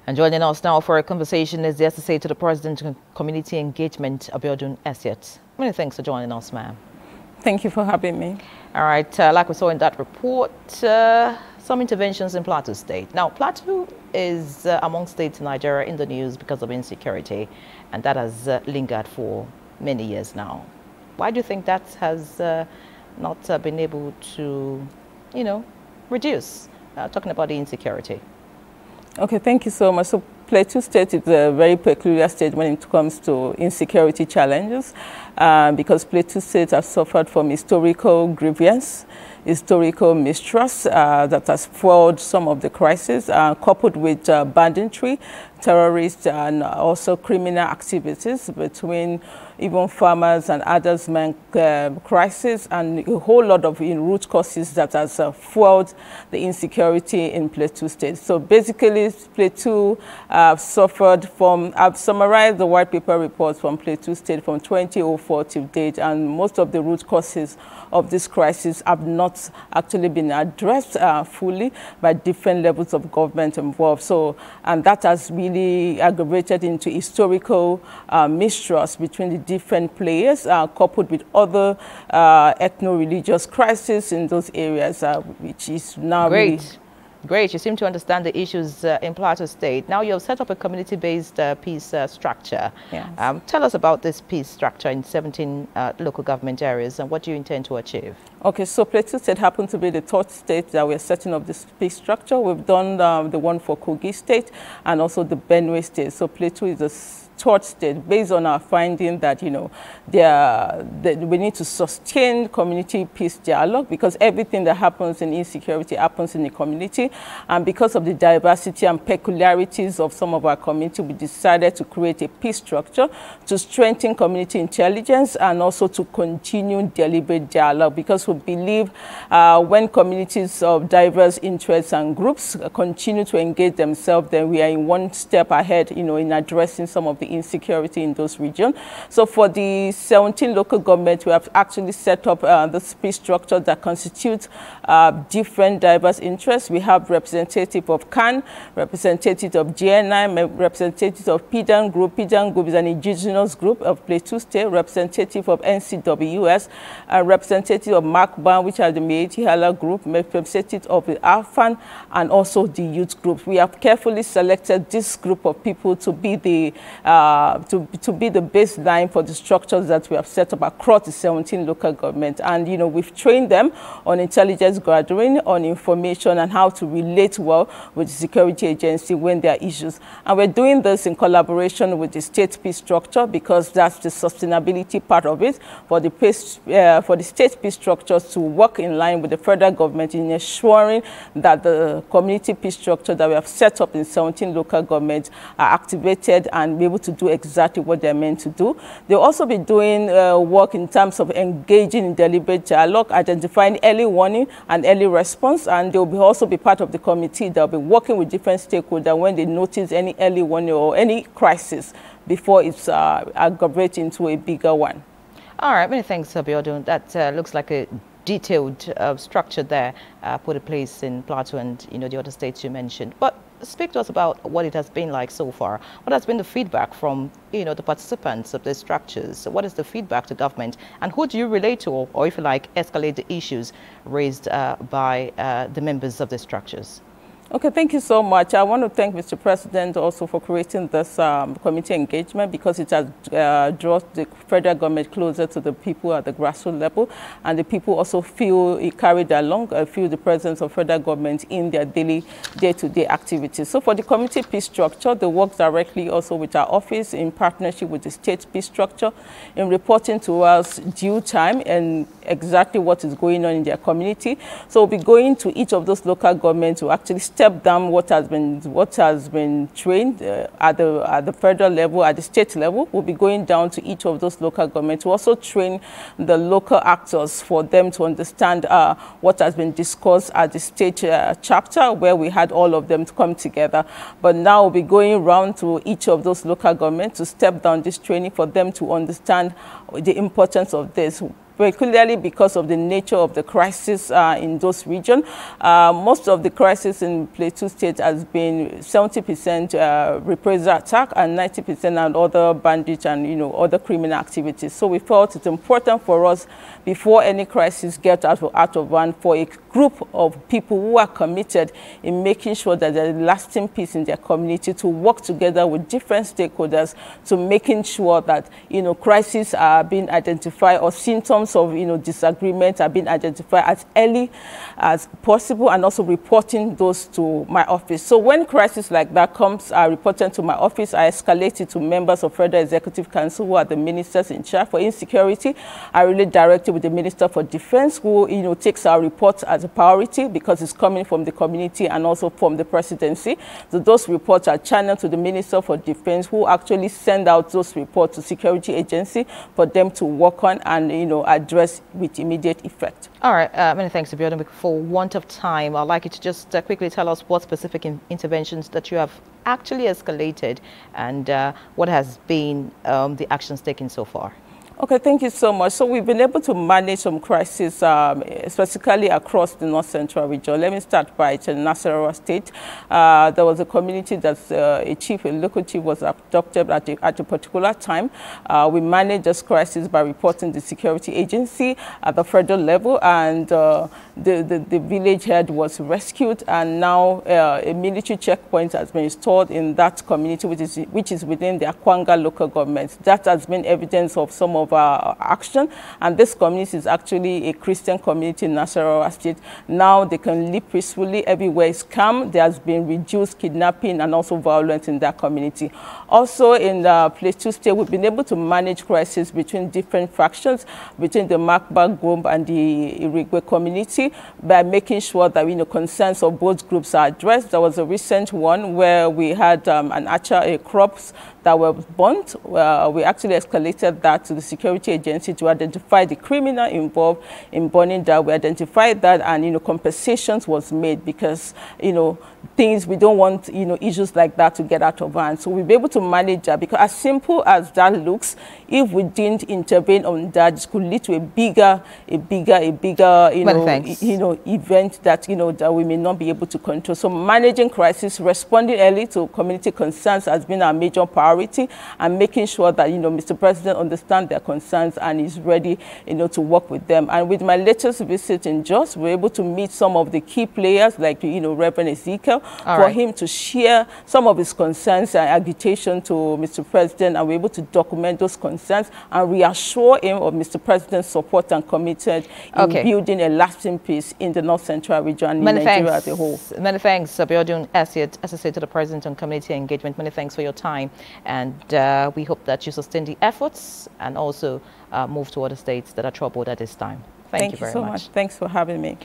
And joining us now for a conversation is the Associate to the President of Community Engagement, Abiodun Essiet. Many thanks for joining us, ma'am. Thank you for having me. All right, like we saw in that report, some interventions in Plateau State. Now, Plateau is among states in Nigeria in the news because of insecurity, and that has lingered for many years now. Why do you think that has not been able to, reduce? Talking about the insecurity. Okay, thank you so much. So Plateau State is a very peculiar state when it comes to insecurity challenges because Plateau State has suffered from historical grievance, historical mistrust that has fueled some of the crises, coupled with banditry, terrorists, and also criminal activities between even farmers and others, crisis, and a whole lot of root causes that has fueled the insecurity in Plateau State. So basically, Plateau suffered from, I've summarized the white paper reports from Plateau State from 2004 to date, and most of the root causes of this crisis have not actually been addressed fully by different levels of government involved. So, and that has really aggravated into historical mistrust between the different players, coupled with other ethno-religious crises in those areas, which is now Great. You seem to understand the issues in Plateau State. Now you have set up a community-based peace structure. Yes. Tell us about this peace structure in 17 local government areas and what do you intend to achieve? Okay, so Plateau State happens to be the third state that we're setting up this peace structure. We've done the one for Kogi State and also the Benue State. So Plateau is the third state based on our finding that, we need to sustain community peace dialogue because everything that happens in insecurity happens in the community. And because of the diversity and peculiarities of some of our community, we decided to create a peace structure to strengthen community intelligence and also to continue deliberate dialogue because we believe when communities of diverse interests and groups continue to engage themselves, then we are in one step ahead, in addressing some of the insecurity in those regions. So for the 17 local governments, we have actually set up this peace structure that constitutes different diverse interests. We have representative of CAN, representative of GNI, representative of PIDAN Group. PIDAN Group is an indigenous group of Plateau State, representative of NCWS, representative of MACBAN, which are the Meiti Hala group, representative of the AFAN, and also the youth group. We have carefully selected this group of people to be the baseline for the structures that we have set up across the 17 local governments. And, we've trained them on intelligence gathering, on information, and how to relate well with the security agency when there are issues. And we're doing this in collaboration with the state peace structure because that's the sustainability part of it for the state peace structures to work in line with the federal government in ensuring that the community peace structure that we have set up in 17 local governments are activated and be able to do exactly what they're meant to do. They'll also be doing work in terms of engaging in deliberate dialogue, identifying early warning and early response, and they'll also be part of the committee that will be working with different stakeholders when they notice any early warning or any crisis before it's aggravates into a bigger one. All right, many thanks, Abiodun. That looks like a detailed structure there put in place in Plateau and the other states you mentioned. But speak to us about what it has been like so far. What has been the feedback from the participants of the structures? What is the feedback to government, and who do you relate to, or if you like, escalate the issues raised by the members of the structures? Okay, thank you so much. I want to thank Mr. President also for creating this community engagement because it has drawn the federal government closer to the people at the grassroots level, and the people also feel carried along, feel the presence of federal government in their daily day-to-day activities. So for the community peace structure, they work directly also with our office in partnership with the state peace structure in reporting to us due time and exactly what is going on in their community. So we'll be going to each of those local governments to actually step down what has been trained at the federal level, at the state level. We'll be going down to each of those local governments to also train the local actors for them to understand what has been discussed at the state chapter, where we had all of them to come together. But now we'll be going around to each of those local governments to step down this training for them to understand the importance of this. peculiarly because of the nature of the crisis in those regions. Most of the crisis in Plateau State has been 70% reprisal attack and 90% on other bandits and, you know, other criminal activities. So we felt it's important for us, before any crisis gets out of hand, for a group of people who are committed in making sure that there is lasting peace in their community to work together with different stakeholders to making sure that, you know, crises are being identified or symptoms of, you know, disagreement are being identified as early as possible, and also reporting those to my office. So when crisis like that comes reported to my office, I escalate it to members of Federal Executive Council, who are the ministers in charge for insecurity. I really direct it with the Minister for Defense, who, you know, takes our reports as a priority because it's coming from the community and also from the presidency. So those reports are channeled to the Minister for Defense, who actually send out those reports to security agency for them to work on and, you know, address with immediate effect. All right, many thanks, Abiodun. For want of time, I'd like you to just quickly tell us what specific interventions that you have actually escalated and what has been the actions taken so far. Okay, thank you so much. So we've been able to manage some crises, specifically across the North Central region. Let me start by Nigerian State. There was a community that a local chief was abducted at a particular time. We managed this crisis by reporting the security agency at the federal level, and the village head was rescued, and now a military checkpoint has been installed in that community, which is within the Akwanga local government. That has been evidence of some of our action, and this community is actually a Christian community in Nigerian State. Now they can live peacefully. Everywhere is calm. There has been reduced kidnapping and also violence in that community. Also in the Plateau State, we've been able to manage crises between different factions, between the Makba group and the Irigwe community, by making sure that, you know, concerns of both groups are addressed. There was a recent one where we had crops that were burnt. We actually escalated that to the security agency to identify the criminal involved in burning that. We identified that, and, you know, compensations was made because, you know, we don't want, you know, issues like that to get out of hand. So we'll be able to manage that, because as simple as that looks, if we didn't intervene on that, it could lead to a bigger, you know, event that, you know, that we may not be able to control. So managing crisis, responding early to community concerns has been our major priority, and making sure that, you know, Mr. President understands their concerns and is ready, you know, to work with them. And with my latest visit in Jos, we're able to meet some of the key players, like, you know, Reverend Ezekiel, him to share some of his concerns and agitation to Mr. President, and we're able to document those concerns and reassure him of Mr. President's support and committed in building a lasting peace in the North Central region and in Nigeria as a whole. Many thanks, Abiodun Essiet, Associate to the President on Community Engagement. Many thanks for your time, and we hope that you sustain the efforts and also move to other states that are troubled at this time. Thank you very much. Thanks for having me.